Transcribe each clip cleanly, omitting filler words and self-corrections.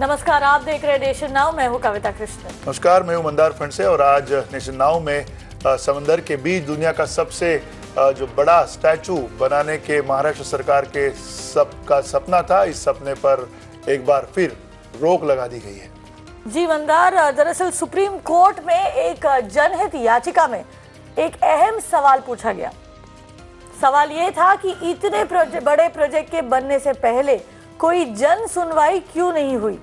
नमस्कार, आप देख रहे हैं नेशन नाउ। मैं हूं कविता कृष्ण। नमस्कार, मैं हूं मंदार फंडसे और आज नेशन नाउ में समंदर के बीच दुनिया का सबसे जो बड़ा स्टैचू बनाने के महाराष्ट्र सरकार के सबका सपना था, इस सपने पर एक बार फिर रोक लगा दी गई है। जी मंदार, दरअसल सुप्रीम कोर्ट में एक जनहित याचिका में एक अहम सवाल पूछा गया। सवाल ये था कि इतने बड़े प्रोजेक्ट के बनने से पहले कोई जन सुनवाई क्यों नहीं हुई।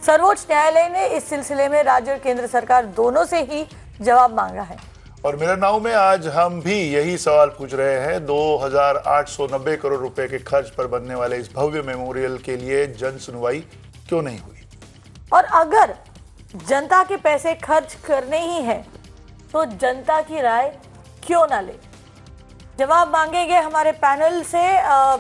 सर्वोच्च न्यायालय ने इस सिलसिले में राज्य और केंद्र सरकार दोनों से ही जवाब मांगा है। और मेरा नाउ में आज हम भी यही सवाल पूछ रहे हैं। 2890 करोड़ रुपए के खर्च पर बनने वाले इस भव्य मेमोरियल के लिए जन सुनवाई क्यों नहीं हुई, और अगर जनता के पैसे खर्च करने ही हैं तो जनता की राय क्यों ना ले। जवाब मांगेंगे हमारे पैनल से।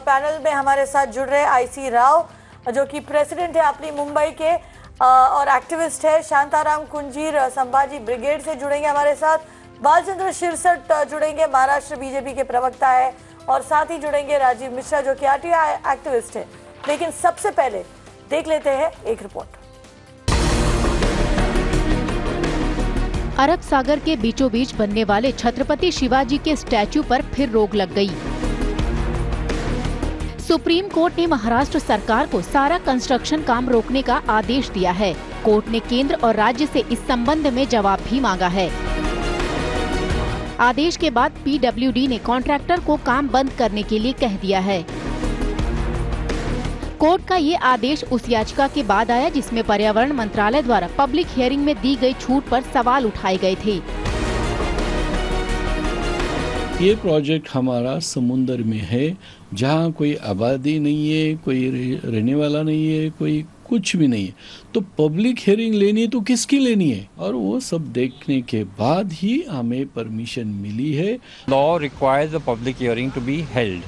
पैनल में हमारे साथ जुड़ रहे आईसी राव, जो कि प्रेसिडेंट है अपनी मुंबई के और एक्टिविस्ट है। शांताराम कुंजीर संभाजी ब्रिगेड से जुड़ेंगे हमारे साथ। बालचंद्र शिरसट जुड़ेंगे, महाराष्ट्र बीजेपी के प्रवक्ता है। और साथ ही जुड़ेंगे राजीव मिश्रा, जो कि आरटीआई एक्टिविस्ट है। लेकिन सबसे पहले देख लेते हैं एक रिपोर्ट। अरब सागर के बीचों बीच बनने वाले छत्रपति शिवाजी के स्टैचू पर फिर रोक लग गई। सुप्रीम कोर्ट ने महाराष्ट्र सरकार को सारा कंस्ट्रक्शन काम रोकने का आदेश दिया है। कोर्ट ने केंद्र और राज्य से इस संबंध में जवाब भी मांगा है। आदेश के बाद पीडब्ल्यूडी ने कॉन्ट्रैक्टर को काम बंद करने के लिए कह दिया है। कोर्ट का ये आदेश उस याचिका के बाद आया जिसमें पर्यावरण मंत्रालय द्वारा पब्लिक हियरिंग में दी गई छूट पर सवाल उठाए गए थे। ये प्रोजेक्ट हमारा समुंदर में है, जहाँ कोई आबादी नहीं है, कोई रहने वाला नहीं है, कोई कुछ भी नहीं है। तो पब्लिक हियरिंग लेनी है तो किसकी लेनी है, और वो सब देखने के बाद ही हमें परमिशन मिली है। Law requires a public hearing to be held.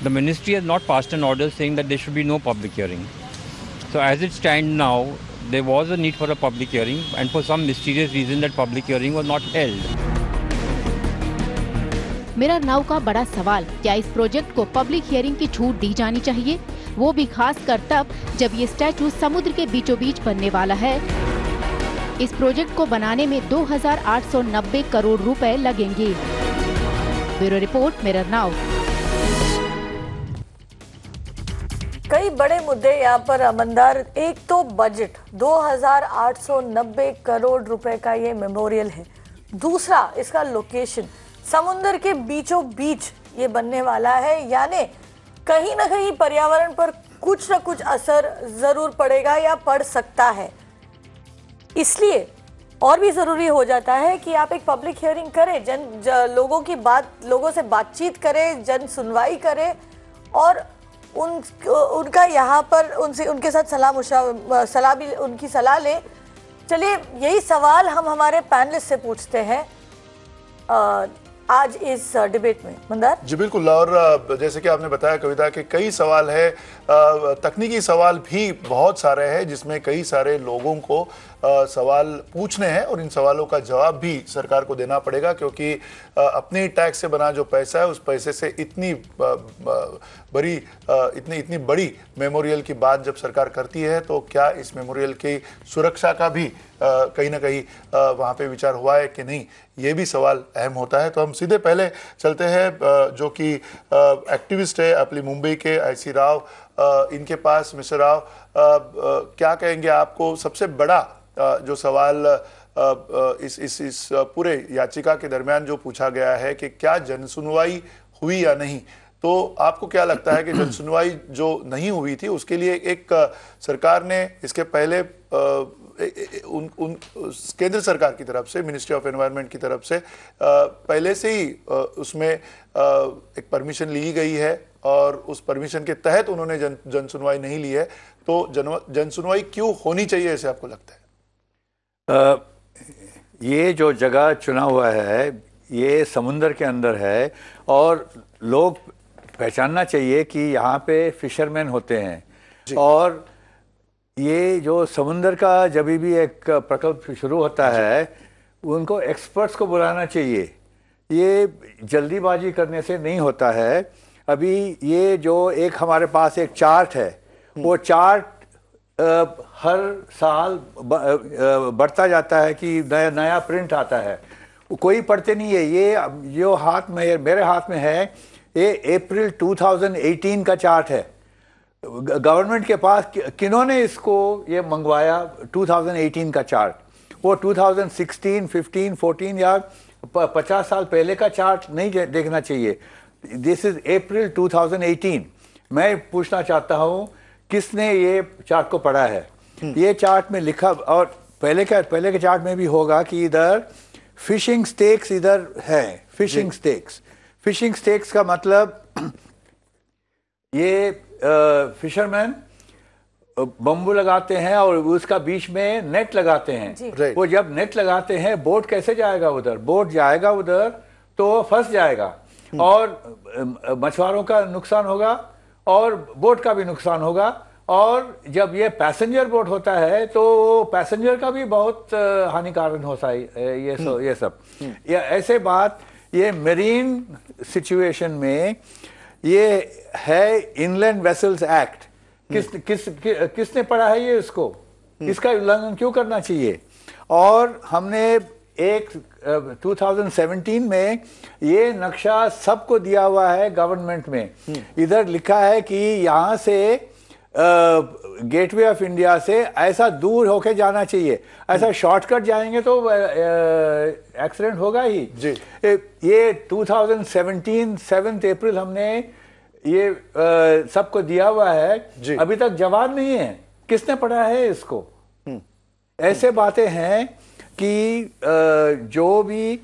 The ministry has not passed an order saying that there should be no public hearing. So as it stands now, there was a need for a public hearing, and for some mysterious reason that public hearing was not held. मेरा now का बड़ा सवाल, क्या इस project को public hearing की छूट दी जानी चाहिए, वो भी खास कर तब जब ये स्टैचू समुद्र के बीचों बीच बनने वाला है। इस प्रोजेक्ट को बनाने में 2890 करोड़ रुपए लगेंगे। ब्यूरो रिपोर्ट, मेरा नाउ। कई बड़े मुद्दे यहाँ पर अमनदार। एक तो बजट 2890 करोड़ रुपए का ये मेमोरियल है। दूसरा, इसका लोकेशन समुद्र के बीचों बीच ये बनने वाला है, यानी कहीं ना कहीं पर्यावरण पर कुछ ना कुछ असर जरूर पड़ेगा या पड़ सकता है। इसलिए और भी जरूरी हो जाता है कि आप एक पब्लिक हियरिंग करें, लोगों से बातचीत करें, जन सुनवाई करें और उनका यहाँ पर उनके साथ उनकी सलाह ले। चलिए, यही सवाल हम हमारे पैनलिस्ट से पूछते हैं आज इस डिबेट में। मंदार जी बिल्कुल। और जैसे कि आपने बताया कविता के कई सवाल है, तकनीकी सवाल भी बहुत सारे हैं, जिसमें कई सारे लोगों को सवाल पूछने हैं और इन सवालों का जवाब भी सरकार को देना पड़ेगा, क्योंकि अपने टैक्स से बना जो पैसा है उस पैसे से इतनी बड़ी मेमोरियल की बात जब सरकार करती है, तो क्या इस मेमोरियल की सुरक्षा का भी कहीं ना कहीं वहाँ पे विचार हुआ है कि नहीं, ये भी सवाल अहम होता है। तो हम सीधे पहले चलते हैं जो कि एक्टिविस्ट है अपनी मुंबई के आईसी राव, इनके पास। मिस्टर राव, क्या कहेंगे, आपको सबसे बड़ा जो सवाल इस पूरे याचिका के दरमियान जो पूछा गया है कि क्या जनसुनवाई हुई या नहीं, तो आपको क्या लगता है कि जनसुनवाई जो नहीं हुई थी उसके लिए एक सरकार ने इसके पहले केंद्र सरकार की तरफ से, मिनिस्ट्री ऑफ एनवायरनमेंट की तरफ से पहले से ही उसमें एक परमिशन ली गई है और उस परमिशन के तहत उन्होंने जन सुनवाई नहीं ली है, तो जन सुनवाई क्यों होनी चाहिए ऐसे आपको लगता है? ये जो जगह चुना हुआ है ये समुंदर के अंदर है और लोग पहचानना चाहिए कि यहाँ पे फिशरमैन होते हैं, और ये जो समुंदर का जब भी एक प्रकल्प शुरू होता है उनको एक्सपर्ट्स को बुलाना चाहिए। ये जल्दीबाजी करने से नहीं होता है। अभी ये जो एक हमारे पास एक चार्ट है, वो चार्ट हर साल बढ़ता जाता है कि नया नया प्रिंट आता है, कोई पढ़ते नहीं है। ये जो हाथ में, मेरे हाथ में है, ये अप्रैल 2018 का चार्ट है। गवर्नमेंट के पास किन्होंने इसको ये मंगवाया 2018 का चार्ट? वो 2016, 15, 14 या 50 साल पहले का चार्ट नहीं देखना चाहिए। दिस इज अप्रैल 2018। मैं पूछना चाहता हूँ किसने ये चार्ट को पढ़ा है? ये चार्ट में लिखा, और पहले के चार्ट में भी होगा कि इधर फिशिंग स्टेक्स इधर है। फिशिंग स्टेक्स का मतलब ये फिशरमैन बम्बू लगाते हैं और उसका बीच में नेट लगाते हैं। वो जब नेट लगाते हैं, बोट कैसे जाएगा उधर? बोट जाएगा उधर तो फंस जाएगा और मछुआरों का नुकसान होगा और बोट का भी नुकसान होगा। और जब ये पैसेंजर बोट होता है तो पैसेंजर का भी बहुत हानिकारक होता है ये सब। ये ऐसे बात, ये मेरीन सिचुएशन में ये है इनलैंड वेसल्स एक्ट। किसने पढ़ा है ये? इसको, इसका उल्लंघन क्यों करना चाहिए? और हमने एक 2017 में ये नक्शा सबको दिया हुआ है गवर्नमेंट में। इधर लिखा है कि यहाँ से गेटवे ऑफ इंडिया से ऐसा दूर होके जाना चाहिए। ऐसा शॉर्टकट जाएंगे तो एक्सीडेंट होगा ही जी। ये 2017 7 अप्रैल हमने ये सबको दिया हुआ है, अभी तक जवाब नहीं है। किसने पढ़ा है इसको? ऐसे बातें हैं कि जो भी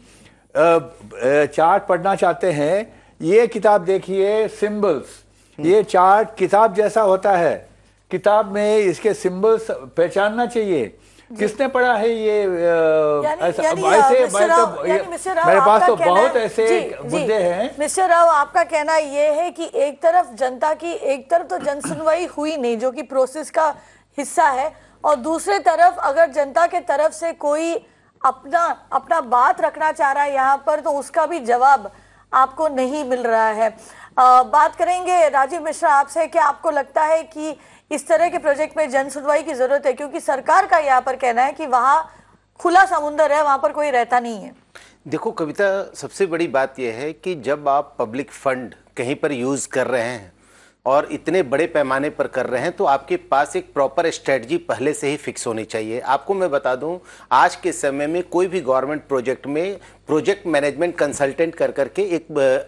चार्ट पढ़ना चाहते हैं, ये किताब देखिए, सिंबल्स। ये चार्ट किताब जैसा होता है, किताब में इसके सिंबल्स पहचानना चाहिए। किसने पढ़ा है ये? मेरे पास तो बहुत ऐसे मुद्दे हैं। मिस्टर राव, आपका कहना ये है कि एक तरफ जनता की, एक तरफ तो जन सुनवाई हुई नहीं जो कि प्रोसेस का हिस्सा है, और दूसरे तरफ अगर जनता के तरफ से कोई अपना बात रखना चाह रहा है यहाँ पर, तो उसका भी जवाब आपको नहीं मिल रहा है। बात करेंगे राजीव मिश्रा आपसे, क्या आपको लगता है कि इस तरह के प्रोजेक्ट में जन सुनवाई की जरूरत है? क्योंकि सरकार का यहाँ पर कहना है कि वहाँ खुला समुंदर है, वहाँ पर कोई रहता नहीं है। देखो कविता, सबसे बड़ी बात यह है कि जब आप पब्लिक फंड कहीं पर यूज कर रहे हैं और इतने बड़े पैमाने पर कर रहे हैं, तो आपके पास एक प्रॉपर स्ट्रेटजी पहले से ही फिक्स होनी चाहिए। आपको मैं बता दूं, आज के समय में कोई भी गवर्नमेंट प्रोजेक्ट में प्रोजेक्ट मैनेजमेंट कंसल्टेंट कर करके एक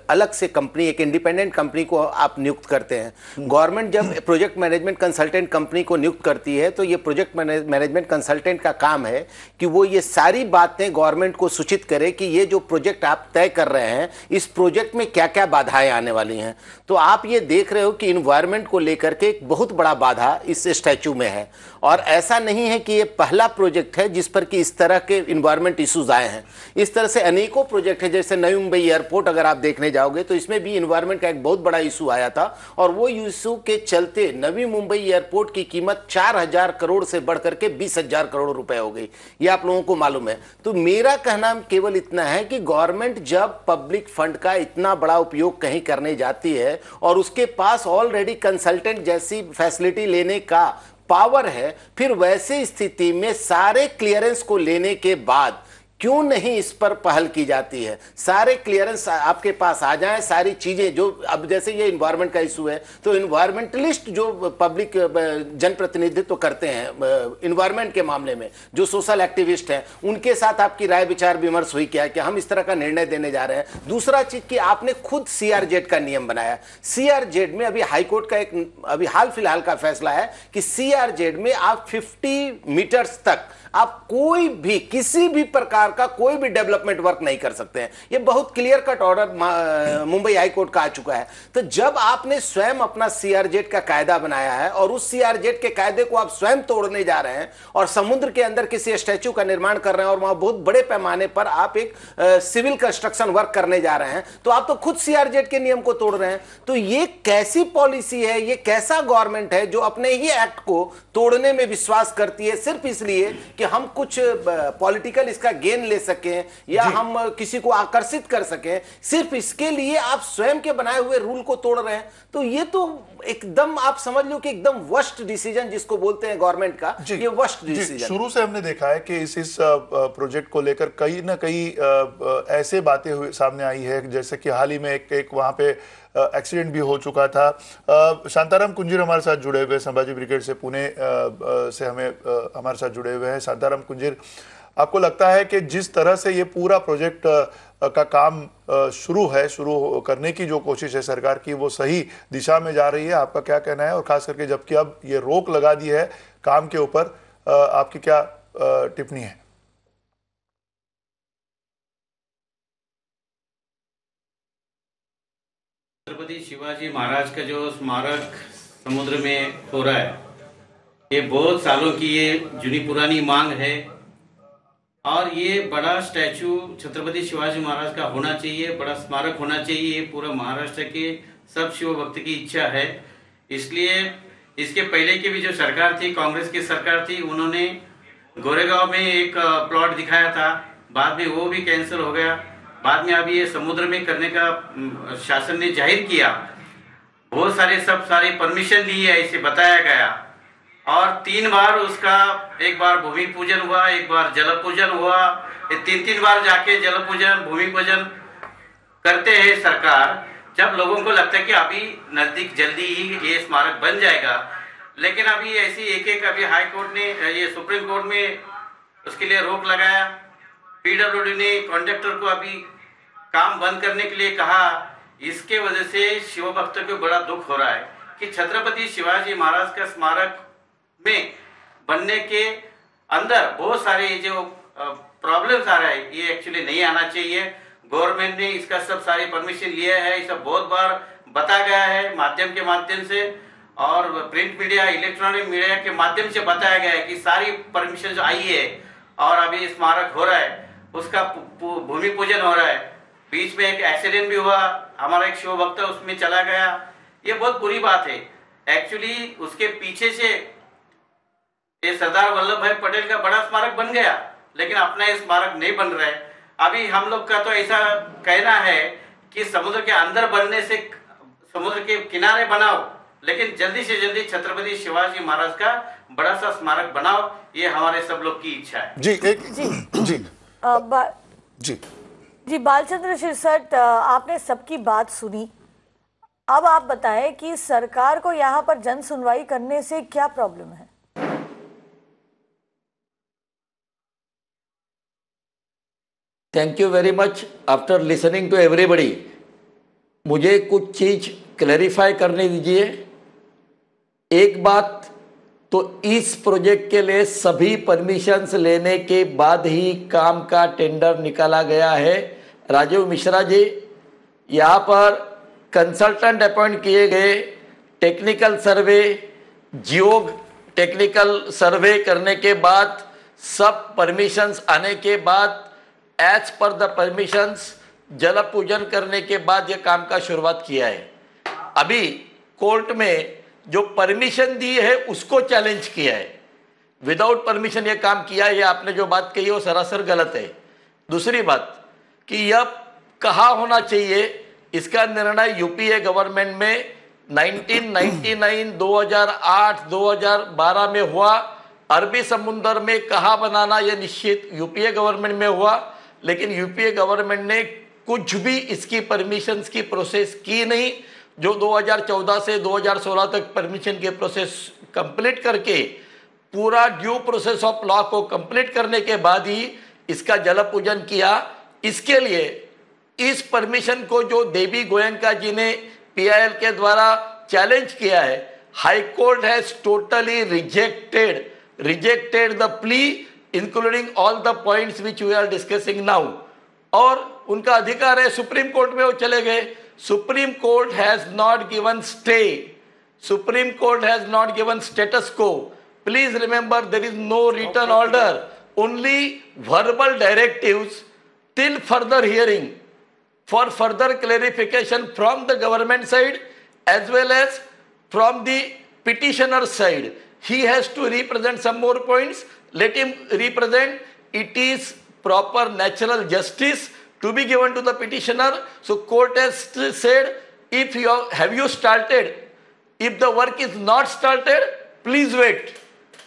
अलग से कंपनी, एक इंडिपेंडेंट कंपनी को आप नियुक्त करते हैं। गवर्नमेंट जब प्रोजेक्ट मैनेजमेंट कंसल्टेंट कंपनी को नियुक्त करती है, तो ये प्रोजेक्ट मैनेजमेंट कंसल्टेंट का काम है कि वो ये सारी बातें गवर्नमेंट को सूचित करे कि ये जो प्रोजेक्ट आप तय कर रहे हैं, इस प्रोजेक्ट में क्या क्या बाधाएं आने वाली हैं। तो आप ये देख रहे हो कि इन्वायरमेंट को लेकर के एक बहुत बड़ा बाधा इस स्टैचू में है। और ऐसा नहीं है कि ये पहला प्रोजेक्ट है जिस पर कि इस तरह के इन्वायरमेंट इश्यूज आए हैं। इस तरह से अनेकों प्रोजेक्ट है, जैसे नई मुंबई एयरपोर्ट अगर आप देखने जाओगे तो इसमें भी इन्वायरमेंट का एक बहुत बड़ा इशू आया था, और वो इशू के चलते नवी मुंबई एयरपोर्ट की कीमत 4,000 करोड़ से बढ़कर के 20,000 करोड़ रुपए हो गई। ये आप लोगों को मालूम है। तो मेरा कहना केवल इतना है कि गवर्नमेंट जब पब्लिक फंड का इतना बड़ा उपयोग कहीं करने जाती है और उसके पास ऑलरेडी कंसल्टेंट जैसी फैसिलिटी लेने का पावर है, फिर वैसे स्थिति में सारे क्लियरेंस को लेने के बाद क्यों नहीं इस पर पहल की जाती है? सारे क्लियरेंस आपके पास आ जाएं, सारी चीजें जो अब जैसे ये इन्वायरमेंट का इशू है, तो इन्वायरमेंटलिस्ट जो पब्लिक जनप्रतिनिधित्व करते हैं इन्वायरमेंट के मामले में, जो सोशल एक्टिविस्ट हैं, उनके साथ आपकी राय विचार विमर्श हुई क्या कि हम इस तरह का निर्णय देने जा रहे हैं? दूसरा चीज कि आपने खुद CRZ का नियम बनाया। CRZ में अभी हाईकोर्ट का एक अभी हाल फिलहाल का फैसला है कि CRZ में आप 50 मीटर्स तक आप कोई भी किसी भी प्रकार का कोई भी डेवलपमेंट वर्क नहीं कर सकते हैं। ये बहुत clear cut order Mumbai high court का आ चुका है। तो जब आपने स्वयं अपना CRZ का कायदा बनाया है और उस CRZ के कायदे को आप स्वयं तोड़ने जा रहे हैं और समुद्र के अंदर किसी स्टैच्यू का निर्माण कर रहे हैं और वहां बहुत बड़े पैमाने पर आप एक सिविल कंस्ट्रक्शन वर्क करने जा रहे हैं, तो आप तो खुद CRZ के नियम को तोड़ रहे हैं। तो ये कैसी पॉलिसी है, ये कैसा गवर्नमेंट है जो अपने ही एक्ट को तोड़ने में विश्वास करती है सिर्फ इसलिए कि हम कुछ पॉलिटिकल इसका गेन गेन ले सकें या हम किसी को आकर्षित कर सकें, सिर्फ इसके लिए आप स्वयं के बनाए हुए रूल को तोड़ रहे हैं। तो ये तो एकदम आप समझ लो कि एकदम वर्स्ट डिसीजन जिसको बोलते हैं गवर्नमेंट का, ये वर्स्ट डिसीजन। शुरू से हमने देखा है कि इस प्रोजेक्ट को लेकर कई ना कई ऐसे बातें हुई सामने आई है, जैसे कि हाल ही में एक वहां पे एक्सीडेंट भी हो चुका था। शांताराम कुंजीर हमारे साथ जुड़े हुए, संभाजी ब्रिगेड से पुणे से हमारे साथ जुड़े हुए हैं। शांताराम कुंजीर, आपको लगता है कि जिस तरह से ये पूरा प्रोजेक्ट का काम शुरू करने की जो कोशिश है सरकार की, वो सही दिशा में जा रही है? आपका क्या कहना है? और खास करके जबकि अब ये रोक लगा दी है काम के ऊपर, आपकी क्या टिप्पणी है? छत्रपति शिवाजी महाराज का जो स्मारक समुद्र में हो रहा है, ये बहुत सालों की ये जुनी पुरानी मांग है और ये बड़ा स्टैचू छत्रपति शिवाजी महाराज का होना चाहिए, बड़ा स्मारक होना चाहिए। पूरा महाराष्ट्र के सब शिव भक्त की इच्छा है। इसलिए इसके पहले की भी जो सरकार थी, कांग्रेस की सरकार थी, उन्होंने गोरेगांव में एक प्लॉट दिखाया था, बाद में वो भी कैंसिल हो गया। बाद में अभी ये समुद्र में करने का शासन ने जाहिर किया। बहुत सारे परमिशन ली है, इसे बताया गया, और 3 बार उसका, एक बार भूमि पूजन हुआ, एक बार जल पूजन हुआ, 3 बार जाके जल पूजन भूमि पूजन करते हैं सरकार, जब लोगों को लगता है कि अभी नजदीक जल्दी ही ये स्मारक बन जाएगा। लेकिन अभी ऐसी एक अभी हाई कोर्ट ने, ये सुप्रीम कोर्ट में उसके लिए रोक लगाया। पीडब्ल्यूडी ने कॉन्ट्रैक्टर को अभी काम बंद करने के लिए कहा। इसके वजह से शिव भक्तों को बड़ा दुख हो रहा है कि छत्रपति शिवाजी महाराज का स्मारक में बनने के अंदर बहुत सारे जो प्रॉब्लम्स आ रहा है, ये एक्चुअली नहीं आना चाहिए। गवर्नमेंट ने इसका सब सारे परमिशन लिया है, इसे बहुत बार बताया गया है माध्यम के माध्यम से, और प्रिंट मीडिया, इलेक्ट्रॉनिक मीडिया के माध्यम से बताया गया है कि सारी परमिशन जो आई है और अभी स्मारक हो रहा है, उसका भूमि पूजन हो रहा है। बीच में एक एक्सीडेंट भी हुआ, हमारा एक शिव भक्त उसमें चला गया। ये बहुत बुरी बात है। एक्चुअली उसके पीछे से ये सरदार वल्लभ भाई पटेल का बड़ा स्मारक बन गया, लेकिन अपना ये स्मारक नहीं बन रहा है। अभी हम लोग का तो ऐसा कहना है कि समुद्र के अंदर बनने से समुद्र के किनारे बनाओ, लेकिन जल्दी से जल्दी छत्रपति शिवाजी महाराज का बड़ा सा स्मारक बनाओ, ये हमारे सब लोग की इच्छा है। जी बालचंद्र शिरसट, आपने सबकी बात सुनी। अब आप बताएं कि सरकार को यहाँ पर जन सुनवाई करने से क्या प्रॉब्लम है? Thank you very much. After listening to everybody, मुझे कुछ चीज क्लैरिफाई करने दीजिए। एक बात तो, इस प्रोजेक्ट के लिए सभी परमिशंस लेने के बाद ही काम का टेंडर निकाला गया है। राजीव मिश्रा जी, यहाँ पर कंसल्टेंट अपॉइंट किए गए, टेक्निकल सर्वे, जियो टेक्निकल सर्वे करने के बाद, सब परमिशंस आने के बाद, एज पर द परमिशंस, जल पूजन करने के बाद ये काम का शुरुआत किया है। अभी कोर्ट में जो परमिशन दी है उसको चैलेंज किया है। विदाउट परमिशन ये काम किया है, ये आपने जो बात कही है वो सरासर गलत है। दूसरी बात कि यह कहाँ होना चाहिए, इसका निर्णय यूपीए गवर्नमेंट में 1999, 2008, 2012 में हुआ। अरबी समुद्र में कहाँ बनाना यह निश्चित यूपीए गवर्नमेंट में हुआ, लेकिन यूपीए गवर्नमेंट ने कुछ भी इसकी परमिशंस की प्रोसेस की नहीं। जो 2014 से 2016 तक परमिशन के प्रोसेस कंप्लीट करके, पूरा ड्यू प्रोसेस ऑफ लॉ को कंप्लीट करने के बाद ही इसका जल पूजन किया। इसके लिए इस परमिशन को जो देवी गोयनका जी ने पीआईएल के द्वारा चैलेंज किया है, high court has totally rejected the plea including all the points which we are discussing now. और उनका अधिकार है, सुप्रीम कोर्ट में वो चले गए। Supreme Court has not given stay, Supreme Court has not given status quo. Please remember, there is no written order, only verbal directives till further hearing for further clarification from the government side as well as from the petitioner side. He has to represent some more points. Let him represent. It is proper natural justice to be given to the petitioner. So court has said, if have you started? If the work is not started, please wait.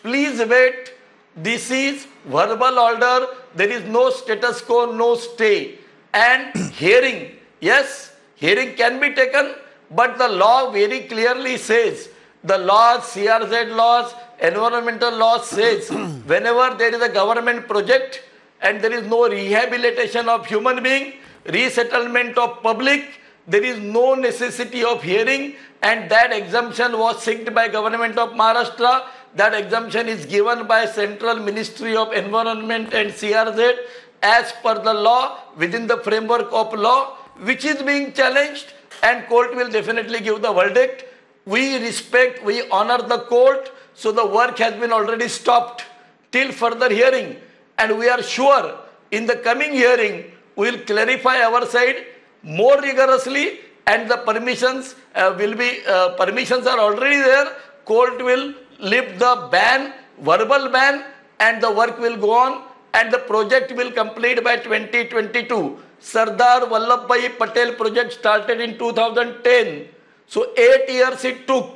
Please wait. This is verbal order. There is no status quo, no stay. And hearing, yes, hearing can be taken, but the law very clearly says, the laws, CRZ laws, environmental laws says, whenever there is a government project and there is no rehabilitation of human being, resettlement of public, there is no necessity of hearing, and that exemption was sought by Government of Maharashtra. That exemption is given by Central Ministry of Environment and CRZ as per the law, within the framework of law, which is being challenged, and court will definitely give the verdict. We respect, we honor the court, so the work has been already stopped till further hearing, and we are sure in the coming hearing we will clarify our side more rigorously, and the permissions permissions are already there. Court will lift the ban, verbal ban, and the work will go on, and the project will complete by 2022. Sardar Vallabhbhai Patel project started in 2010. So 8 years it took.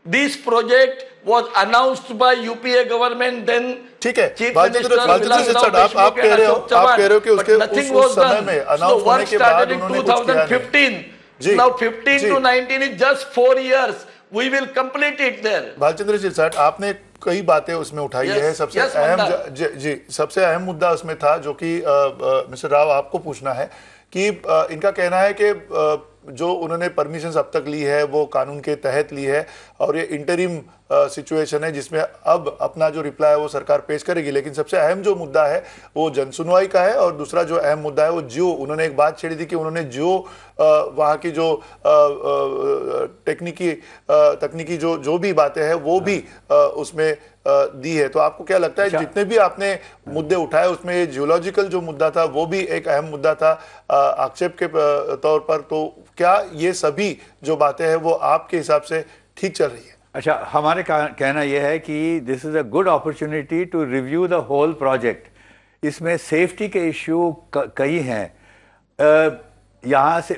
This project was announced by UPA government, then ठीक है, Chief Balchandra Minister sir, आप कह रहे हो कि उसके उस समय में अनाउंस होने के बाद उन्होंने कुछ किया नहीं। 2015. Now 15 to 19 is just 4 years. We will complete it there. Balachandra ji sir, आपने कई बातें उसमें उठाई है। सबसे अहम जी सबसे अहम मुद्दा उसमें था जो कि मिस्टर राव आपको पूछना है कि इनका कहना है कि जो उन्होंने परमिशंस अब तक ली है वो कानून के तहत ली है और ये इंटरिम सिचुएशन है जिसमें अब अपना जो रिप्लाई है वो सरकार पेश करेगी। लेकिन सबसे अहम जो मुद्दा है वो जनसुनवाई का है और दूसरा जो अहम मुद्दा है वो जियो, उन्होंने एक बात छेड़ी थी कि उन्होंने जियो वहाँ की जो तकनीकी जो भी बातें हैं वो भी उसमें दी है। तो आपको क्या लगता है जितने भी आपने मुद्दे उठाए उसमें ये जियोलॉजिकल जो मुद्दा था वो भी एक अहम मुद्दा था आक्षेप के तौर पर, तो क्या ये सभी जो बातें हैं वो आपके हिसाब से ठीक चल रही है? अच्छा, हमारे कहना यह है कि this is a good opportunity to review the whole project. इसमें सेफ्टी के इश्यू कई हैं। यहाँ से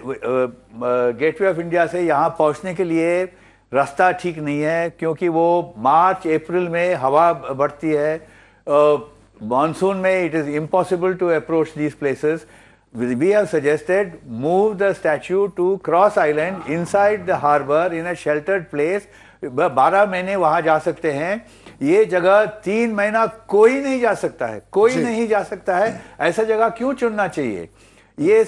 गेटवे ऑफ इंडिया से यहाँ पहुँचने के लिए रास्ता ठीक नहीं है क्योंकि वो मार्च अप्रैल में हवा बढ़ती है, मानसून में it is impossible to approach these places. We have suggested move the statue to Cross Island inside the harbor in a sheltered place. 12 महीने वहाँ जा सकते हैं। ये जगह 3 महीना कोई नहीं जा सकता है, कोई नहीं जा सकता है। ऐसा जगह क्यों चुनना चाहिए? ये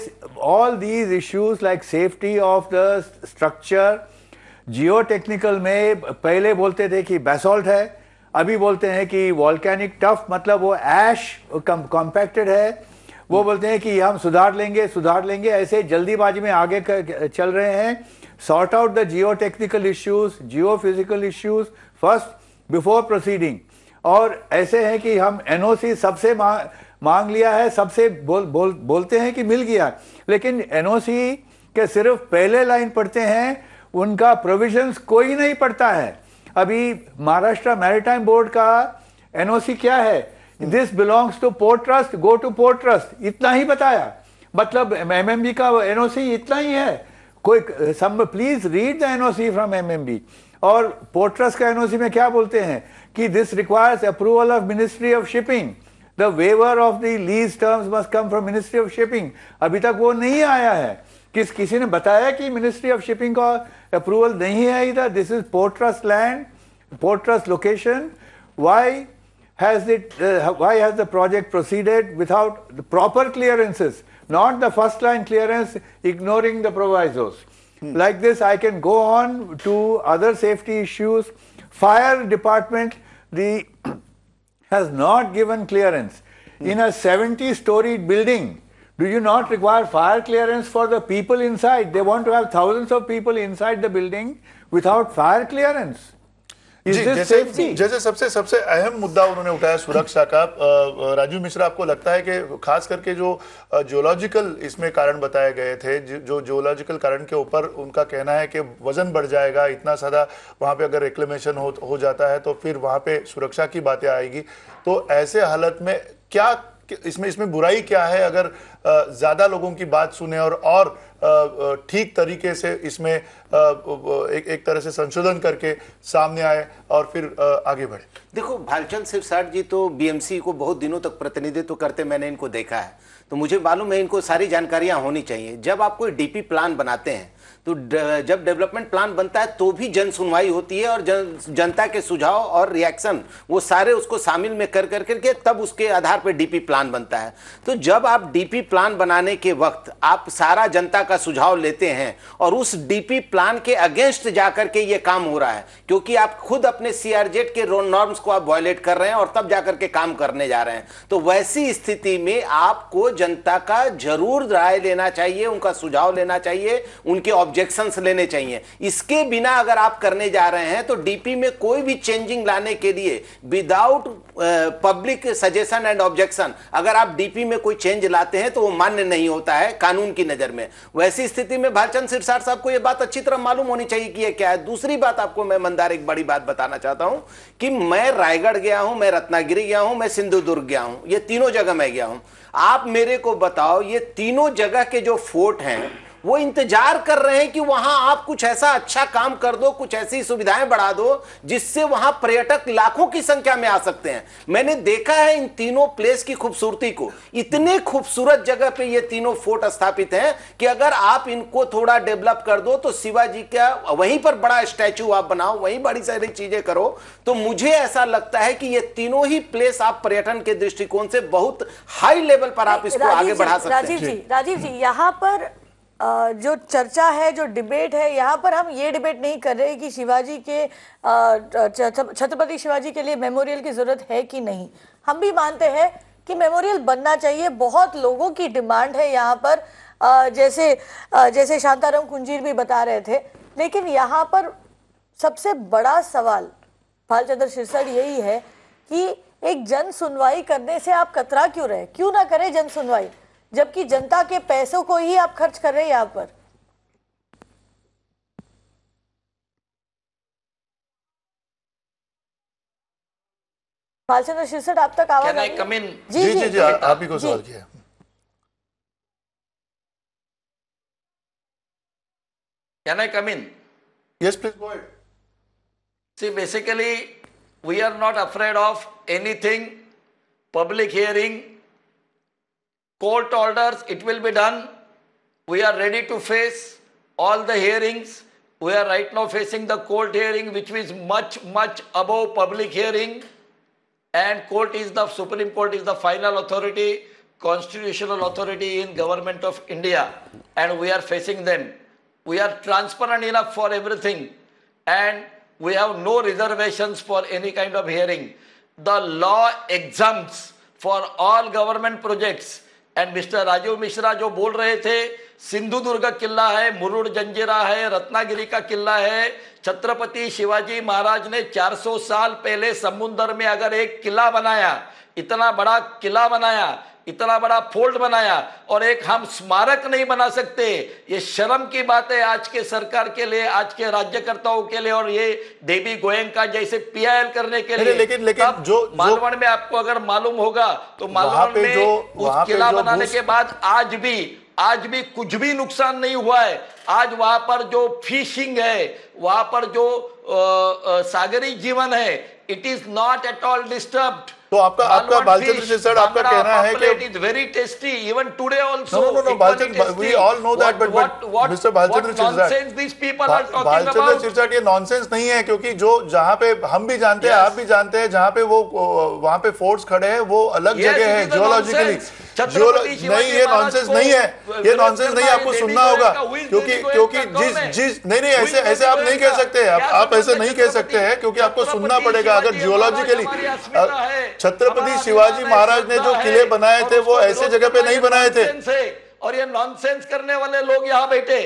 all these issues like safety of the structure, geotechnical में पहले बोलते थे कि बेसॉल्ट है, अभी बोलते हैं कि वॉल्केनिक टफ, मतलब वो ऐश कॉम्पैक्टेड है। वो बोलते हैं कि हम सुधार लेंगे, ऐसे जल्दीबाजी में आगे चल रहे हैं। Sort out the geotechnical issues, geophysical issues first before proceeding. और ऐसे हैं कि हम एनओसी सबसे मांग लिया है, सबसे बोलते हैं कि मिल गया, लेकिन एनओसी के सिर्फ पहले लाइन पढ़ते हैं, उनका प्रोविजंस कोई नहीं पढ़ता है। अभी महाराष्ट्र मैरीटाइम बोर्ड का एनओसी क्या है? This belongs two port trust, go two port trust, इतना ही बताया। मतलब एमएमबी का एनओसी इतना ही है। कोई please read the NOC from MMB. और पोर्ट ट्रस्ट का एनओसी में क्या बोलते हैं कि this requires approval of ministry of shipping, the waiver of the lease terms must come from ministry of shipping. अभी तक वो नहीं आया है। किसी ने बताया कि मिनिस्ट्री ऑफ शिपिंग का अप्रूवल नहीं है इधर? This is port trust land, port trust location. Why has the project proceeded without the proper clearances, not the first line clearance, ignoring the provisos? Like this I can go on to other safety issues. Fire department has not given clearance in a 70-story building. Do you not require fire clearance for the people inside? They want to have thousands of people inside the building without fire clearance. जैसे सबसे अहम मुद्दा उन्होंने उठाया सुरक्षा का, राजीव मिश्रा, आपको लगता है कि खास करके जो जियोलॉजिकल इसमें कारण बताए गए थे, जो जियोलॉजिकल कारण के ऊपर उनका कहना है कि वजन बढ़ जाएगा, इतना सारा वहाँ पे अगर रिक्लेमेशन हो जाता है तो फिर वहाँ पे सुरक्षा की बातें आएगी, तो ऐसे हालत में क्या इसमें बुराई क्या है अगर ज्यादा लोगों की बात सुने और ठीक तरीके से इसमें एक तरह से संशोधन करके सामने आए और फिर आगे बढ़े। देखो, भालचंद्र सिरसाट जी तो बीएमसी को बहुत दिनों तक प्रतिनिधित्व करते मैंने इनको देखा है, तो मुझे मालूम है इनको सारी जानकारियां होनी चाहिए। जब आप कोई डीपी प्लान बनाते हैं तो जब डेवलपमेंट प्लान बनता है तो भी जन सुनवाई होती है और जनता के सुझाव और रिएक्शन वो सारे उसको शामिल में कर करके तब उसके आधार पर डीपी प्लान बनता है। तो जब आप डीपी प्लान बनाने के वक्त आप सारा जनता का सुझाव लेते हैं और उस डीपी प्लान के अगेंस्ट जाकर के ये काम हो रहा है, क्योंकि आप खुद अपने सीआरजेड के नॉर्म्स को आप वायलेट कर रहे हैं और तब जाकर के काम करने जा रहे हैं, तो वैसी स्थिति में आपको जनता का जरूर राय लेना चाहिए, उनका सुझाव लेना चाहिए, उनके ऑब्जेक्शंस लेने चाहिए। इसके बिना अगर आप करने जा रहे हैं तो डीपी में कोई भी चेंजिंग लाने के लिए without public suggestion and objection अगर आप डीपी में कोई चेंज लाते हैं तो वो मान्य नहीं होता है कानून की नजर में। वैसी स्थिति में भालचंद्र सिरसाट साहब को यह बात अच्छी तरह मालूम होनी चाहिए कि यह क्या है। दूसरी बात आपको मैं मंदार एक बड़ी बात बताना चाहता हूं कि मैं रायगढ़ गया हूं, मैं रत्नागिरी गया हूं, मैं सिंधुदुर्ग गया हूं, ये तीनों जगह मैं गया हूं। आप मेरे को बताओ, ये तीनों जगह के जो फोर्ट हैं वो इंतजार कर रहे हैं कि वहां आप कुछ ऐसा अच्छा काम कर दो, कुछ ऐसी सुविधाएं बढ़ा दो जिससे वहां पर्यटक लाखों की संख्या में आ सकते हैं। मैंने देखा है इन तीनों प्लेस की खूबसूरती को, इतने खूबसूरत जगह पे ये तीनों फोर्ट स्थापित हैं कि अगर आप इनको थोड़ा डेवलप कर दो तो शिवाजी का वहीं पर बड़ा स्टैचू आप बनाओ, वहीं बड़ी सारी चीजें करो, तो मुझे ऐसा लगता है कि ये तीनों ही प्लेस आप पर्यटन के दृष्टिकोण से बहुत हाई लेवल पर आप इसको आगे बढ़ा सकते हैं। राजीव जी, यहाँ पर जो चर्चा है, जो डिबेट है, यहाँ पर हम ये डिबेट नहीं कर रहे कि शिवाजी के छत्रपति शिवाजी के लिए मेमोरियल की जरूरत है कि नहीं। हम भी मानते हैं कि मेमोरियल बनना चाहिए, बहुत लोगों की डिमांड है यहाँ पर, जैसे शांताराम कुंजीर भी बता रहे थे। लेकिन यहाँ पर सबसे बड़ा सवाल भालचंद्र सिरसाट यही है कि एक जन सुनवाई करने से आप कतरा क्यों रहे? क्यों ना करें जन सुनवाई, जबकि जनता के पैसों को ही आप खर्च कर रहे हैं यहाँ पर। भालचंद्र सिरसाट, आप तक आवाज आ रही है? जी, आप ही को सवाल किया। Can I come in? Yes, please go ahead. See, basically, we are not afraid of anything. Public hearing, court orders, it will be done. We are ready to face all the hearings. We are right now facing the court hearing, which is much, much above public hearing. And court is the, Supreme Court is the final authority, constitutional authority in government of India. And we are facing them. We are transparent enough for everything. And we have no reservations for any kind of hearing. The law exempts for all government projects. And mister Rajiv Mishra जो बोल रहे थे, सिंधुदुर्ग किला है, मुरुड जंजीरा है, रत्नागिरी का किला है, छत्रपति शिवाजी महाराज ने 400 साल पहले समुद्र में अगर एक किला बनाया, इतना बड़ा किला बनाया, इतना बड़ा फोर्ट बनाया, और एक हम स्मारक नहीं बना सकते, ये शर्म की बात है आज के सरकार के लिए, आज के राज्यकर्ताओं के लिए, और ये देवी गोयंका जैसे पीआईएल करने के लिए। लेकिन जो मालवण में आपको अगर मालूम होगा तो मालवण में उस किला बनाने के बाद आज भी कुछ भी नुकसान नहीं हुआ है। आज वहां पर जो फिशिंग है, वहां पर जो सागरी जीवन है, it is not at all disturbed. तो आपका भालचंद्र सिरसाट, आपका कहना है कि it is very tasty even today also. No, Bhalchandra, we all know that, but Mr. Bhalchandra Sirsat, nonsense these people are talking about. Bhalchandra Sirsat, ये nonsense नहीं है, क्योंकि जो जहाँ पे हम भी जानते हैं, आप भी जानते हैं, जहाँ पे वो वहाँ पे फोर्ट्स खड़े हैं वो अलग जगह है जियोलॉजिकली। नहीं, ये नॉनसेंस नहीं है, ये नॉनसेंस नहीं, आपको सुनना होगा, क्योंकि जिस नहीं ऐसे आप नहीं कह सकते, आप ऐसे नहीं कह सकते हैं, क्योंकि आपको सुनना पड़ेगा। अगर जियोलॉजिकली छत्रपति शिवाजी महाराज ने जो किले बनाए थे वो ऐसे जगह पे नहीं बनाए थे, और ये नॉनसेंस करने वाले लोग यहाँ बैठे।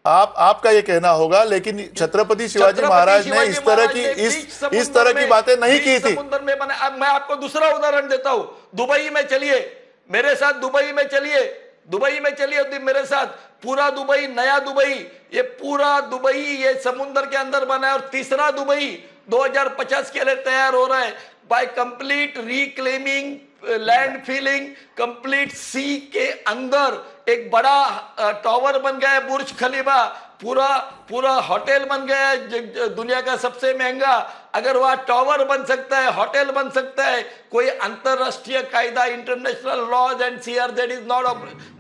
आपका ये कहना होगा, लेकिन छत्रपति शिवाजी महाराज ने इस तरह की बातें नहीं की थी। समुद्र में बने। अब मैं आपको दूसरा उदाहरण देता हूँ, दुबई में चलिए मेरे साथ, दुबई में चलिए मेरे साथ। पूरा दुबई, नया दुबई, ये पूरा दुबई ये समुद्र के अंदर बना है, और तीसरा दुबई 2050 के लिए तैयार हो रहा है। By complete reclaiming land filling complete sea के अंदर एक बड़ा टावर बन गया है, बुर्ज खलीफा, पूरा होटल बन गया है दुनिया का सबसे महंगा। अगर वह टावर बन सकता है, होटल बन सकता है, कोई अंतरराष्ट्रीय कायदा, international laws and CR, that is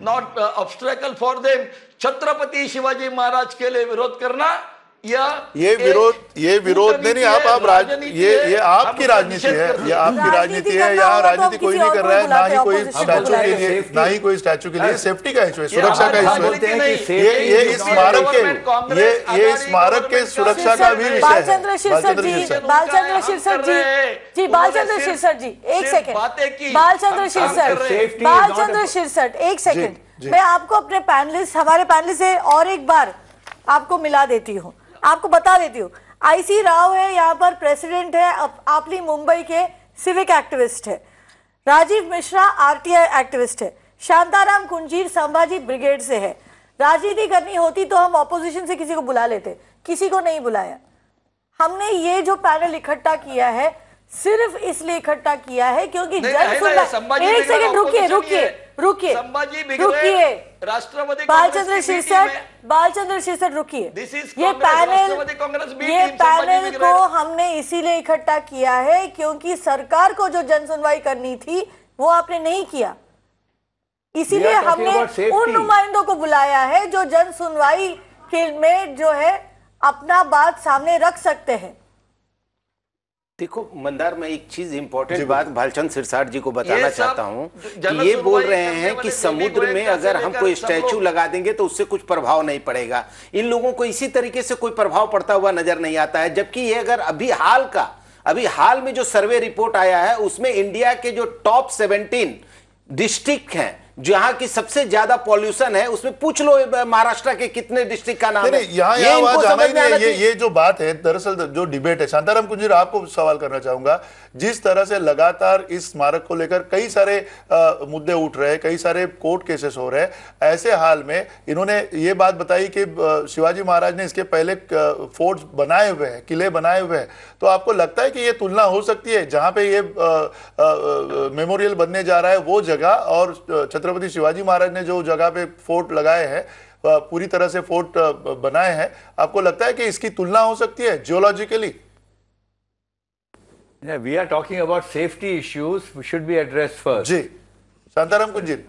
not obstacle for them. Chhatrapati Shivaji Maharaj के लिए विरोध करना ये विरोध नहीं, आप ये आपकी राजनीति है, ये आपकी राजनीति है। यहाँ राजनीति कोई नहीं कर रहा है, ना ही कोई स्टैचू के लिए, ना ही कोई स्टैचू के लिए। सेफ्टी का इशू है, सुरक्षा का इशू है। ये इस स्मारक के सुरक्षा का भी विषय है। बालचंद्र शिरसट जी, एक सेकंड। बालचंद्र शिरसट, एक सेकंड। मैं आपको अपने पैनलिस्ट, हमारे पैनलिस्ट से और एक बार आपको मिला देती हूँ, आपको बता देती हूँ। आईसी राव है यहाँ पर, प्रेसिडेंट है, आपली मुंबई के सिविक एक्टिविस्ट है। राजीव मिश्रा आरटीआई एक्टिविस्ट है। शांताराम कुंजीर संभाजी ब्रिगेड से है। राजनीति करनी होती तो हम ऑपोजिशन से किसी को बुला लेते, किसी को नहीं बुलाया। हमने ये जो पैनल इकट्ठा किया है सिर्फ इसलिए इकट्ठा किया है क्योंकि एक सेकंड रुकिए राष्ट्रवादी बालचंद्र शिरसट रुकिए। ये पैनल को हमने इसीलिए इकट्ठा किया है क्योंकि सरकार को जो जन सुनवाई करनी थी वो आपने नहीं किया, इसीलिए हमने उन नुमाइंदों को बुलाया है जो जन सुनवाई के में जो है अपना बात सामने रख सकते हैं। देखो मंदार, मैं एक चीज इंपॉर्टेंट बात भालचंद्र सिरसाट जी को बताना चाहता हूं कि ये बोल रहे हैं कि समुद्र में अगर हम कोई स्टैचू लगा देंगे तो उससे कुछ प्रभाव नहीं पड़ेगा। इन लोगों को इसी तरीके से कोई प्रभाव पड़ता हुआ नजर नहीं आता है। जबकि ये अगर अभी हाल में जो सर्वे रिपोर्ट आया है उसमें इंडिया के जो टॉप 17 डिस्ट्रिक्ट हैं जहां की सबसे ज्यादा पॉल्यूशन है, उसमें पूछ लो महाराष्ट्र के कितने डिस्ट्रिक्ट का नाम है। यहाँ जाना ही नहीं है। ये जो बात है, दरअसल जो डिबेट है, शांताराम कुंजीर आपको सवाल करना चाहूंगा। जिस तरह से लगातार इस स्मारक को लेकर कई सारे मुद्दे उठ रहे हैं, कई सारे कोर्ट केसेस हो रहे हैं, ऐसे हाल में इन्होंने ये बात बताई कि शिवाजी महाराज ने इसके पहले फोर्ट्स बनाए हुए हैं, किले बनाए हुए हैं। तो आपको लगता है कि ये तुलना हो सकती है जहां पे ये मेमोरियल बनने जा रहा है वो जगह और छत्रपति शिवाजी महाराज ने जो जगह पे फोर्ट लगाए हैं, पूरी तरह से फोर्ट बनाए हैं, आपको लगता है कि इसकी तुलना हो सकती है geologically? We are talking about safety issues which should be addressed first. जी, शांताराम कुंजीर।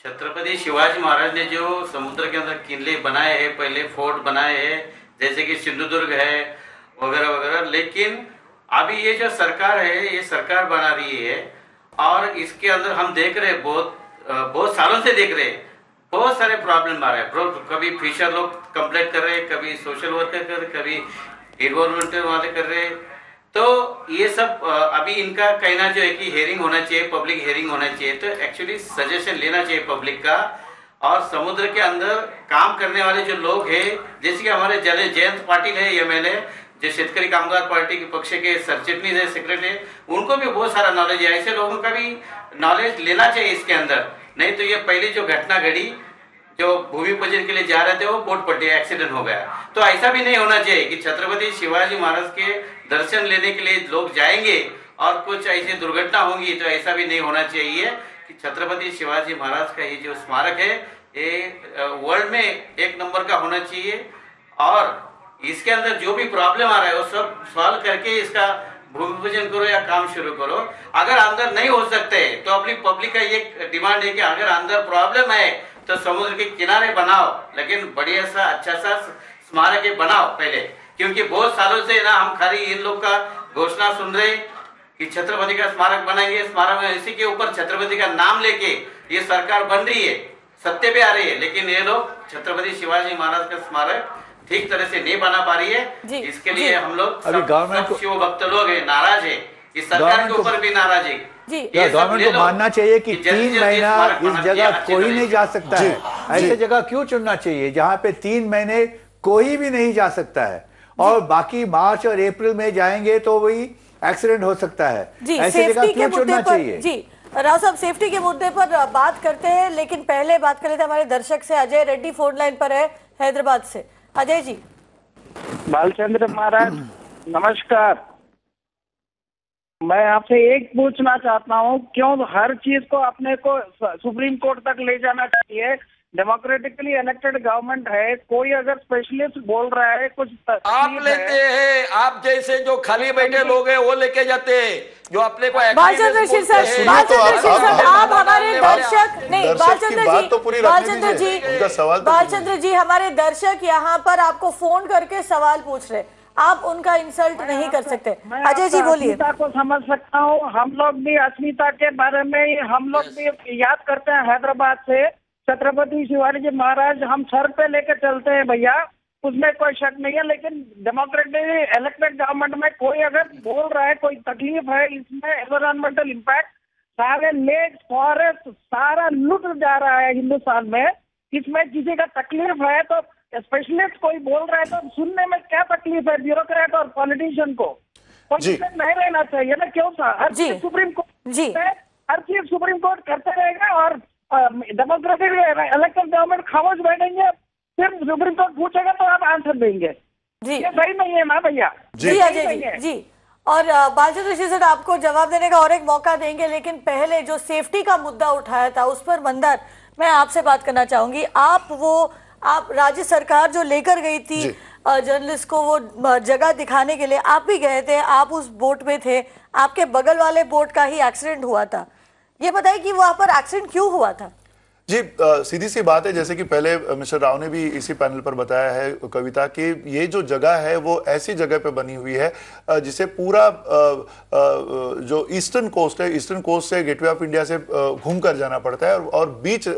छत्रपति शिवाजी महाराज ने जो समुद्र के अंदर किले बनाए हैं, पहले फोर्ट बनाए हैं, जैसे कि सिंधुदुर्ग है वगैरह वगैरह, लेकिन अभी ये जो सरकार है ये सरकार बना रही है और इसके अंदर हम देख रहे हैं, बहुत सालों से देख रहे हैं, बहुत सारे प्रॉब्लम आ रहे हैं। कभी फिशर लोग कंप्लेंट कर रहे हैं, कभी सोशल वर्कर कर रहे, कभी इन्वायरमेंटल वाले कर रहे हैं। तो ये सब अभी इनका कहना जो है कि हेयरिंग होना चाहिए, पब्लिक हेयरिंग होना चाहिए। तो एक्चुअली सजेशन लेना चाहिए पब्लिक का। और समुद्र के अंदर काम करने वाले जो लोग हैं, जैसे कि हमारे जयंत पाटिल है एमएलए, जो शेतकरी कामगार पार्टी के पक्ष के सरचिटनीस है, सेक्रेटरी, उनको भी बहुत सारा नॉलेज है। ऐसे लोगों का भी नॉलेज लेना चाहिए इसके अंदर। नहीं तो ये पहली जो घटना घड़ी, जो भूमि पूजन के लिए जा रहे थे वो बोट पलटी, एक्सीडेंट हो गया। तो ऐसा भी नहीं होना चाहिए कि छत्रपति शिवाजी महाराज के दर्शन लेने के लिए लोग जाएंगे और कुछ ऐसी दुर्घटना होगी। तो ऐसा भी नहीं होना चाहिए कि छत्रपति शिवाजी महाराज का ये जो स्मारक है ये वर्ल्ड में 1 नंबर का होना चाहिए। और इसके अंदर जो भी प्रॉब्लम आ रहा है वो सब सॉल्व करके इसका भूमि पूजन करो या काम शुरू करो। अगर अंदर नहीं हो सकते तो अपनी पब्लिक का ये डिमांड है कि अगर अंदर प्रॉब्लम है तो समुद्र के किनारे बनाओ, लेकिन बढ़िया सा अच्छा सा स्मारक बनाओ पहले। क्योंकि बहुत सालों से ना हम खाली इन लोग का घोषणा सुन रहे कि छत्रपति का स्मारक बनाएंगे, स्मारक में इसी के ऊपर छत्रपति का नाम लेके ये सरकार बन रही है, सत्य पे आ रही है, लेकिन ये लोग छत्रपति शिवाजी महाराज का स्मारक ठीक तरह से नहीं बना पा रही है। इसके लिए हम लोग सब शिव भक्त लोग हैं, नाराज है, इस सरकार के ऊपर भी नाराज है। गवर्नमेंट को मानना चाहिए कि 3 महीना इस जगह कोई नहीं जा सकता है। ऐसे जगह क्यों चुनना चाहिए जहां पे 3 महीने कोई भी नहीं जा सकता है, और बाकी मार्च और अप्रैल में जाएंगे तो वही एक्सीडेंट हो सकता है। ऐसी जगह क्यों चुनना चाहिए? जी राव साहब, सेफ्टी के मुद्दे पर बात करते हैं, लेकिन पहले बात कर लेते हैं हमारे दर्शक से। अजय रेड्डी फोन लाइन पर है हैदराबाद से। अजय जी। बालचंद्र महाराज नमस्कार। मैं आपसे एक पूछना चाहता हूँ, क्यों हर चीज को अपने को सुप्रीम कोर्ट तक ले जाना चाहिए? डेमोक्रेटिकली इलेक्टेड गवर्नमेंट है, कोई अगर स्पेशलिस्ट बोल रहा है कुछ आप लेते हैं, आप जैसे जो खाली बैठे लोग हैं वो लेके जाते हैं, जो अपने को बालचंद्र शीर्षक, बालचंद्र शीर्षक, आप हमारे दर्शक नहीं, बालचंद्र जी हमारे दर्शक यहाँ पर आपको फोन करके सवाल पूछ रहे, आप उनका इंसल्ट नहीं कर सकते। अजय जी बोलिए। अस्मिता को समझ सकता हूँ, हम लोग भी अस्मिता के बारे में हम लोग भी याद करते हैं। हैदराबाद से छत्रपति शिवाजी जी महाराज हम सर पे लेके चलते हैं भैया, उसमें कोई शक नहीं है। लेकिन डेमोक्रेटिक इलेक्टेड गवर्नमेंट में कोई अगर बोल रहा है कोई तकलीफ है, इसमें एनवायरमेंटल इम्पैक्ट, सारे लेक फॉरेस्ट सारा लुट जा रहा है हिंदुस्तान में, इसमें किसी का तकलीफ है तो स्पेशलिस्ट कोई बोल रहा है तो सुनने में क्या तकलीफ है ब्यूरोक्रेट और पॉलिटिशियन को? कोई नहीं रहना चाहिए ना? क्यों सा हर चीज सुप्रीम कोर्ट, हर चीज सुप्रीम कोर्ट करते रहेगा और डेमोक्रेटिक इलेक्टेड गवर्नमेंट खामोश बैठेंगे, सिर्फ सुप्रीम कोर्ट पूछेगा तो आप आंसर देंगे। जी ये सही नहीं है ना भैया? जी अजय जी, जी। और बालचंद्र शीर्षक आपको जवाब देने का और एक मौका देंगे, लेकिन पहले जो सेफ्टी का मुद्दा उठाया था उस पर मंदार मैं आपसे बात करना चाहूंगी। आप राज्य सरकार जो लेकर गई थी जर्नलिस्ट को वो जगह दिखाने के लिए, आप भी गए थे, आप उस बोट में थे, आपके बगल वाले बोट का ही एक्सीडेंट हुआ था। ये बताइए कि वहां पर एक्सीडेंट क्यों हुआ था? जी सीधी सी बात है, जैसे कि पहले मिस्टर राव ने भी इसी पैनल पर बताया है कविता, कि ये जो जगह है वो ऐसी जगह पे बनी हुई है जिसे पूरा जो ईस्टर्न कोस्ट है, ईस्टर्न कोस्ट से गेटवे ऑफ इंडिया से घूम कर जाना पड़ता है और बीच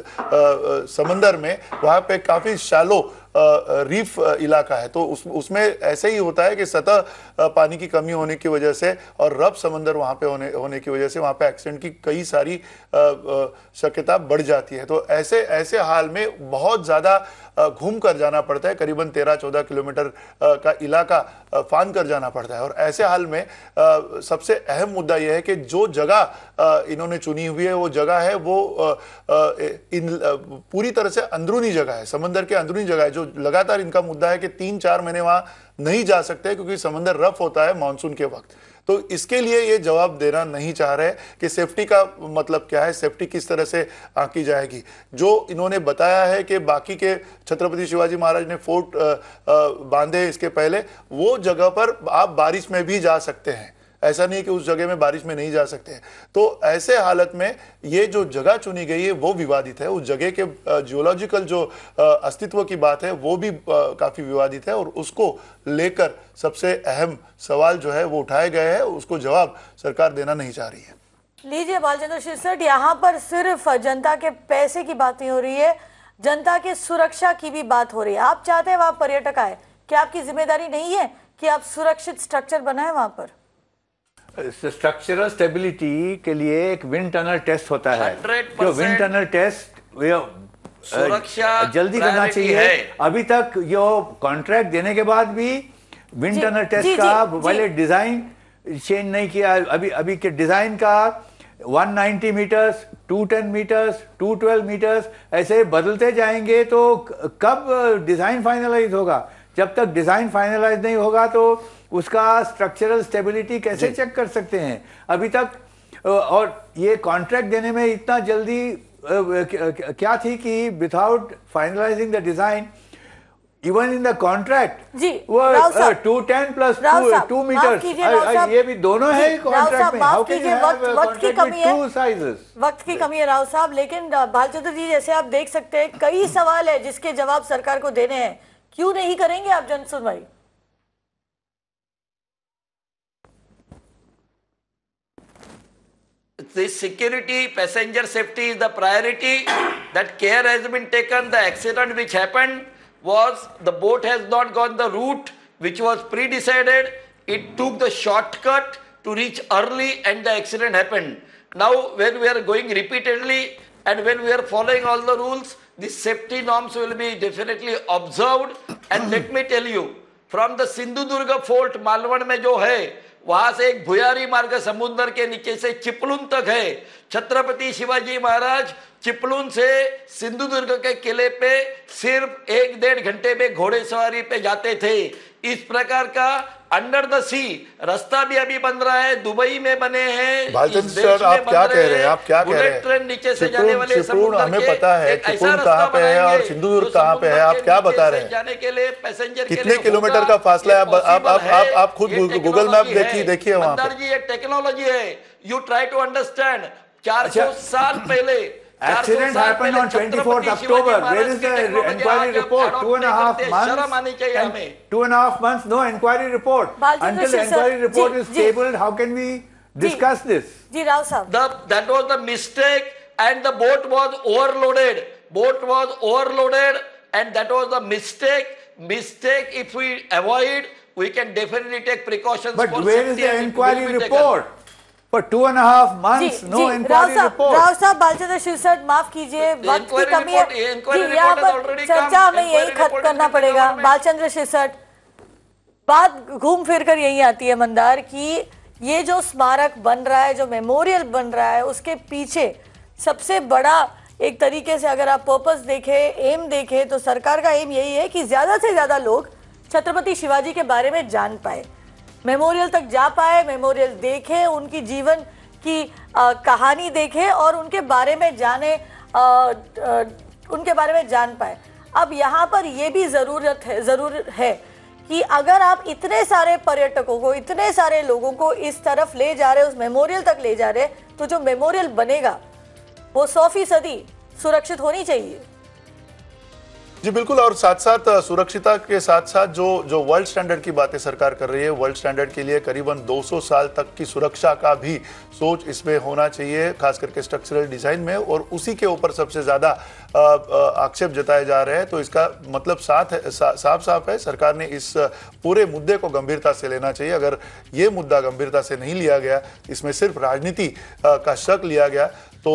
समंदर में वहाँ पे काफ़ी शैलो रीफ इलाका है। तो उसमें ऐसे ही होता है कि सतह पानी की कमी होने की वजह से और रब समंदर वहाँ पे होने की वजह से वहाँ पे एक्सीडेंट की कई सारी शक्यता बढ़ जाती है। तो ऐसे हाल में बहुत ज़्यादा घूम कर जाना पड़ता है, करीबन 13-14 किलोमीटर का इलाका फान कर जाना पड़ता है। और ऐसे हाल में सबसे अहम मुद्दा यह है कि जो जगह इन्होंने चुनी हुई है वो जगह है वो पूरी तरह से अंदरूनी जगह है, समंदर के अंदरूनी जगह है। जो लगातार इनका मुद्दा है कि 3-4 महीने वहां नहीं जा सकते क्योंकि समंदर रफ होता है मानसून के वक्त। तो इसके लिए ये जवाब देना नहीं चाह रहे कि सेफ्टी का मतलब क्या है, सेफ्टी किस तरह से आंकी जाएगी। जो इन्होंने बताया है कि बाकी के छत्रपति शिवाजी महाराज ने फोर्ट बांधे इसके पहले, वो जगह पर आप बारिश में भी जा सकते हैं, ऐसा नहीं कि उस जगह में बारिश में नहीं जा सकते हैं। तो ऐसे हालत में ये जो जगह चुनी गई है वो विवादित है, उस जगह के जियोलॉजिकल जो अस्तित्व की बात है वो भी काफी विवादित है और उसको लेकर सबसे अहम सवाल जो है वो उठाए गए हैं, उसको जवाब सरकार देना नहीं चाह रही है। लीजिए बालचंद्र शीर्षक, यहाँ पर सिर्फ जनता के पैसे की बात नहीं हो रही है, जनता की सुरक्षा की भी बात हो रही है। आप चाहते हैं वहां पर्यटक आए, क्या आपकी जिम्मेदारी नहीं है कि आप सुरक्षित स्ट्रक्चर बनाए वहां पर? स्ट्रक्चरल स्टेबिलिटी के लिए एक विंड टनल टेस्ट होता है, जो विंड टनल टेस्ट सुरक्षा जल्दी करना चाहिए। अभी तक जो कॉन्ट्रैक्ट देने के बाद भी विंड टनल टेस्ट का पहले डिजाइन चेंज नहीं किया। अभी के डिजाइन का 190 मीटर्स, 210 मीटर्स, 212 मीटर्स ऐसे बदलते जाएंगे तो कब डिजाइन फाइनलाइज होगा? जब तक डिजाइन फाइनलाइज नहीं होगा तो उसका स्ट्रक्चरल स्टेबिलिटी कैसे चेक कर सकते हैं अभी तक? और ये कॉन्ट्रैक्ट देने में इतना जल्दी क्या थी कि without finalising the design, even in the contract वो 210 प्लस 2 मीटर्स, ये भी दोनों है कॉन्ट्रैक्ट में। हाउ कैन यू हैव वक्त की कमी है, 2 साइजेस? वक्त की कमी है राव साहब। लेकिन बालचंद्र जी जैसे आप देख सकते हैं कई सवाल है जिसके जवाब सरकार को देने हैं, क्यों नहीं करेंगे आप जन सुनवाई? The security, passenger safety is the priority. That care has been taken. The accident which happened was the boat has not gone the route which was pre-decided. It took the shortcut to reach early and the accident happened. Now when we are going repeatedly and when we are following all the rules, the safety norms will be definitely observed. And let me tell you, from the Sindhudurga fort, Malvan में जो है, वहां से एक भुयारी मार्ग समुद्र के नीचे से चिपलून तक है। छत्रपति शिवाजी महाराज चिपलून से सिंधुदुर्ग के किले पे सिर्फ 1-1.5 घंटे में घोड़े सवारी पे जाते थे। इस प्रकार का अंडर द सी रास्ता भी अभी बन रहा है, दुबई में बने हैं। भालचंद्र सर, आप क्या कह रहे हैं? आप क्या कह रहे हैं? ट्रेन नीचे से जाने वाले चिपळूण हमें पता है, चिपळूण कहाँ पे है और सिंधुदुर्ग कहाँ पे है, आप क्या बता रहे हैं? जाने के लिए पैसेंजर कितने किलोमीटर का फासला है? आप खुद गूगल मैप देखिए वहाँ पे। जी ये टेक्नोलॉजी है, यू ट्राई टू अंडरस्टैंड। 400 साल पहले Accident happened on 24th October. Where is the inquiry report? 2.5 months. शर्म आनी चाहिए हमें। 2.5 months, no inquiry report. Until the inquiry report is tabled, how can we discuss this? जी राव साहब, that was the mistake and the boat was overloaded. Boat was overloaded and that was the mistake. Mistake if we avoid, we can definitely take precautions. But where is the inquiry report? For 2.5 months, no inquiry report. Rao साहब, बालचंद्र शिरसट, माफ कीजिए, वक्त की कमी है जी, यहाँ पर चर्चा हमें यही खत्म करना पड़ेगा। बालचंद्र शिरसट, बात घूम फिर कर यही आती है मंदार कि ये जो स्मारक बन रहा है, जो मेमोरियल बन रहा है, उसके पीछे सबसे बड़ा एक तरीके से अगर आप पर्पस देखें, एम देखें, तो सरकार का एम यही है कि ज्यादा से ज्यादा लोग छत्रपति शिवाजी के बारे में जान पाए, मेमोरियल तक जा पाए, मेमोरियल देखे, उनकी जीवन की कहानी देखे और उनके बारे में जाने, उनके बारे में जान पाए। अब यहाँ पर यह भी जरूर है कि अगर आप इतने सारे पर्यटकों को, इतने सारे लोगों को इस तरफ ले जा रहे, उस मेमोरियल तक ले जा रहे, तो जो मेमोरियल बनेगा वो 100% सुरक्षित होनी चाहिए। जी बिल्कुल, और साथ साथ सुरक्षिता के साथ साथ जो वर्ल्ड स्टैंडर्ड की बातें सरकार कर रही है, वर्ल्ड स्टैंडर्ड के लिए करीबन 200 साल तक की सुरक्षा का भी सोच इसमें होना चाहिए, खास करके स्ट्रक्चरल डिजाइन में, और उसी के ऊपर सबसे ज्यादा आक्षेप जताए जा रहे हैं। तो इसका मतलब साफ है, सरकार ने इस पूरे मुद्दे को गंभीरता से लेना चाहिए। अगर ये मुद्दा गंभीरता से नहीं लिया गया, इसमें सिर्फ राजनीति का शक लिया गया, तो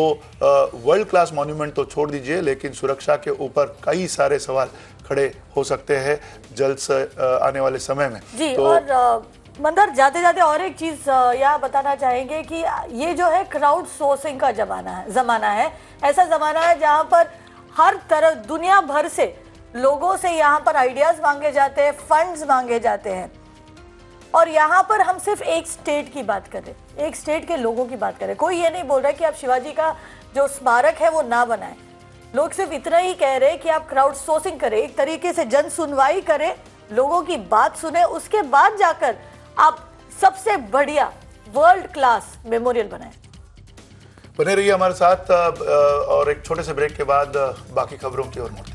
वर्ल्ड क्लास मॉन्यूमेंट तो छोड़ दीजिए, लेकिन सुरक्षा के ऊपर कई सारे सवाल खड़े हो सकते हैं जल्द से आने वाले समय में जी। तो और मंदर, जाते जाते और एक चीज यहाँ बताना चाहेंगे कि ये जो है क्राउड सोर्सिंग का जमाना है। ऐसा जमाना है जहाँ पर हर तरफ दुनिया भर से लोगों से यहाँ पर आइडियाज मांगे जाते हैं, फंड्स मांगे जाते हैं, और यहाँ पर हम सिर्फ एक स्टेट की बात करें, एक स्टेट के लोगों की बात करें। कोई ये नहीं बोल रहा कि आप शिवाजी का जो स्मारक है वो ना बनाएं। लोग सिर्फ इतना ही कह रहे हैं कि आप क्राउड सोर्सिंग करें, एक तरीके से जन सुनवाई करें, लोगों की बात सुने, उसके बाद जाकर आप सबसे बढ़िया वर्ल्ड क्लास मेमोरियल बनाएं। बने रहिए हमारे साथ और एक छोटे से ब्रेक के बाद बाकी खबरों की ओर मुड़ते हैं।